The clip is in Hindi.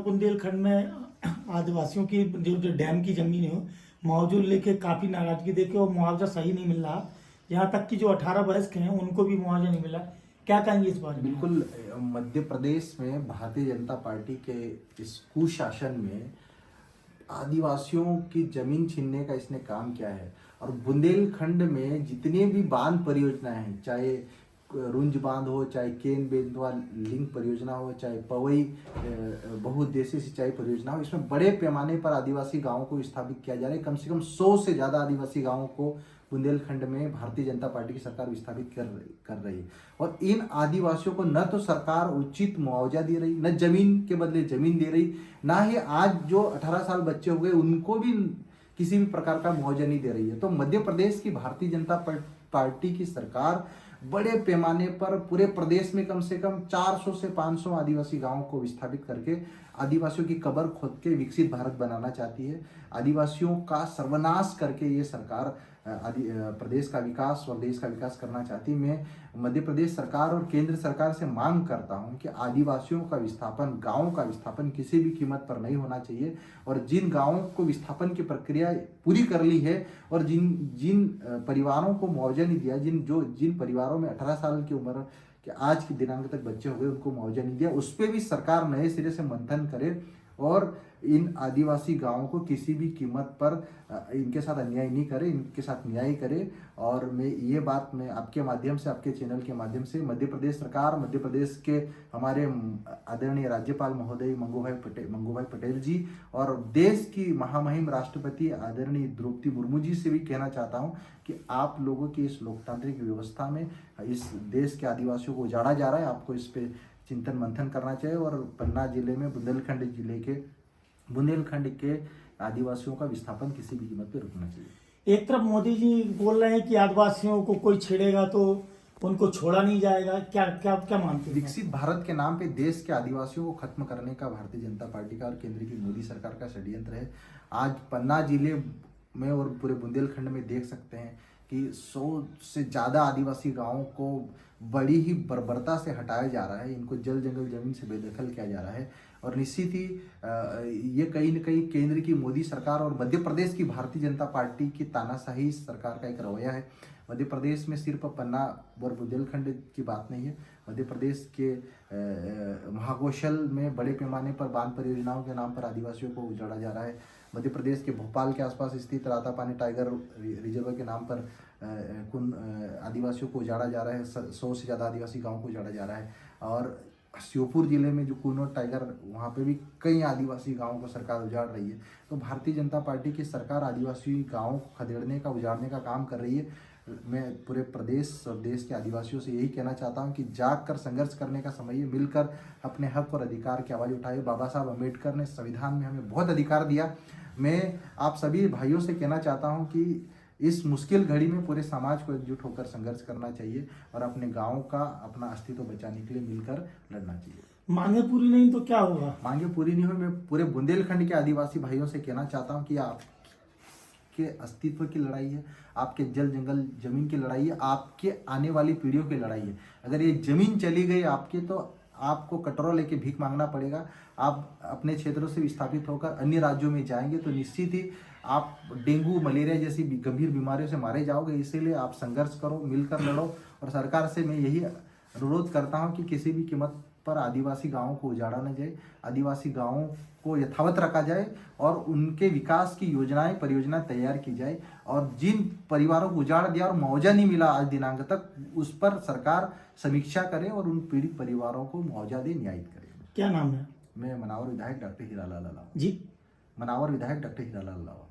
बुंदेलखंड में आदिवासियों की जो डैम की जमीन है मौजूद लेके काफी नाराजगी देखे और मुआवजा सही नहीं मिल रहा। यहाँ तक कि जो 18 वयस्क हैं उनको भी मुआवजा नहीं मिला। क्या कहेंगे इस बारे में? बिल्कुल। मध्य प्रदेश में भारतीय जनता पार्टी के इस कुशासन में आदिवासियों की जमीन छीनने का इसने काम किया है। और बुंदेलखंड में जितने भी बांध परियोजनाएं हैं, चाहे रुंज बांध हो, चाहे केन बेतवा लिंक परियोजना हो, चाहे पवई बहुउद्देशीय सिंचाई परियोजना हो, इसमें बड़े पैमाने पर आदिवासी गांवों को स्थापित किया जा रहा है। कम से कम 100 से ज़्यादा आदिवासी गांवों को बुंदेलखंड में भारतीय जनता पार्टी की सरकार विस्थापित कर रही है। और इन आदिवासियों को न तो सरकार उचित मुआवजा दे रही, न जमीन के बदले जमीन दे रही, ना ही आज जो 18 साल बच्चे हो गए उनको भी किसी भी प्रकार का मुआवजा नहीं दे रही है। तो मध्य प्रदेश की भारतीय जनता पार्टी की सरकार बड़े पैमाने पर पूरे प्रदेश में कम से कम 400 से 500 आदिवासी गांवों को विस्थापित करके आदिवासियों की कब्र खोद के विकसित भारत बनाना चाहती है। आदिवासियों का सर्वनाश करके ये सरकार प्रदेश का विकास और देश का विकास करना चाहती है। मैं मध्य प्रदेश सरकार और केंद्र सरकार से मांग करता हूं कि आदिवासियों का विस्थापन, गांवों का विस्थापन किसी भी कीमत पर नहीं होना चाहिए। और जिन गांवों को विस्थापन की प्रक्रिया पूरी कर ली है और जिन परिवारों को मुआवजा नहीं दिया, जिन परिवारों में 18 साल की उम्र के आज के दिनांक तक बच्चे हो गए उनको मुआवजा नहीं दिया, उस पर भी सरकार नए सिरे से मंथन करे और इन आदिवासी गांवों को किसी भी कीमत पर इनके साथ अन्याय नहीं करे, इनके साथ न्याय करे। और ये बात मैं आपके माध्यम से, आपके चैनल के माध्यम से मध्य प्रदेश सरकार, मध्य प्रदेश के हमारे आदरणीय राज्यपाल महोदय मंगूभाई पटेल जी और देश की महामहिम राष्ट्रपति आदरणीय द्रौपदी मुर्मू जी से भी कहना चाहता हूँ कि आप लोगों की इस लोकतांत्रिक व्यवस्था में इस देश के आदिवासियों को उजाड़ा जा रहा है, आपको इस पे चिंतन मंथन करना चाहिए। और पन्ना जिले में बुंदेलखंड के आदिवासियों का विस्थापन किसी भी कीमत पर रुकना चाहिए। एक तरफ मोदी जी बोल रहे हैं कि आदिवासियों को कोई छेड़ेगा तो उनको छोड़ा नहीं जाएगा। क्या क्या क्या मानते हैं? विकसित भारत के नाम पे देश के आदिवासियों को खत्म करने का भारतीय जनता पार्टी का और केंद्र की मोदी सरकार का षड्यंत्र है। आज पन्ना जिले में और पूरे बुंदेलखंड में देख सकते हैं कि 100 से ज़्यादा आदिवासी गांवों को बड़ी ही बर्बरता से हटाया जा रहा है। इनको जल जंगल जमीन से बेदखल किया जा रहा है। और निश्चित ही ये कहीं न कहीं केंद्र की मोदी सरकार और मध्य प्रदेश की भारतीय जनता पार्टी की तानाशाही सरकार का एक रवैया है। मध्य प्रदेश में सिर्फ पन्ना और बुंदेलखंड की बात नहीं है। मध्य प्रदेश के महाकौशल में बड़े पैमाने पर बांध परियोजनाओं के नाम पर आदिवासियों को उजाड़ा जा रहा है। मध्य प्रदेश के भोपाल के आसपास स्थित रातापानी टाइगर रिजर्व के नाम पर आदिवासियों को उजाड़ा जा रहा है। 100 से ज़्यादा आदिवासी गाँव को उजाड़ा जा रहा है। और श्योपुर जिले में जो कुनोट टाइगर, वहाँ पे भी कई आदिवासी गांवों को सरकार उजाड़ रही है। तो भारतीय जनता पार्टी की सरकार आदिवासी गांवों को खदेड़ने का, उजाड़ने का काम कर रही है। मैं पूरे प्रदेश और देश के आदिवासियों से यही कहना चाहता हूं कि जाग कर संघर्ष करने का समय है। मिलकर अपने हक और अधिकार की आवाज़ उठाए। बाबा साहब अम्बेडकर ने संविधान में हमें बहुत अधिकार दिया। मैं आप सभी भाइयों से कहना चाहता हूं कि इस मुश्किल घड़ी में पूरे समाज को एकजुट होकर संघर्ष करना चाहिए और अपने गाँव का, अपना अस्तित्व बचाने के लिए मिलकर लड़ना चाहिए। मांगे पूरी नहीं तो क्या होगा? मांगे पूरी नहीं हुई। मैं पूरे बुंदेलखंड के आदिवासी भाइयों से कहना चाहता हूं कि आपके अस्तित्व की लड़ाई है, आपके जल जंगल जमीन की लड़ाई है, आपके आने वाली पीढ़ियों की लड़ाई है। अगर ये जमीन चली गई आपकी तो आपको कटोरा लेके भीख मांगना पड़ेगा। आप अपने क्षेत्रों से विस्थापित होकर अन्य राज्यों में जाएंगे तो निश्चित ही आप डेंगू, मलेरिया जैसी गंभीर बीमारियों से मारे जाओगे। इसीलिए आप संघर्ष करो, मिलकर लड़ो। और सरकार से मैं यही अनुरोध करता हूं कि किसी भी कीमत पर आदिवासी गांवों को उजाड़ा न जाए, आदिवासी गांवों को यथावत रखा जाए और उनके विकास की परियोजना तैयार की जाए। और जिन परिवारों को उजाड़ दिया और मुआवजा नहीं मिला आज दिनांक तक, उस पर सरकार समीक्षा करे और उन पीड़ित परिवारों को मुआवजा दे, न्यायित करे। क्या नाम है? मैं मनावर विधायक डॉक्टर हीरालाल अलावा जी। मनावर विधायक डॉक्टर हीरालाल अलावा।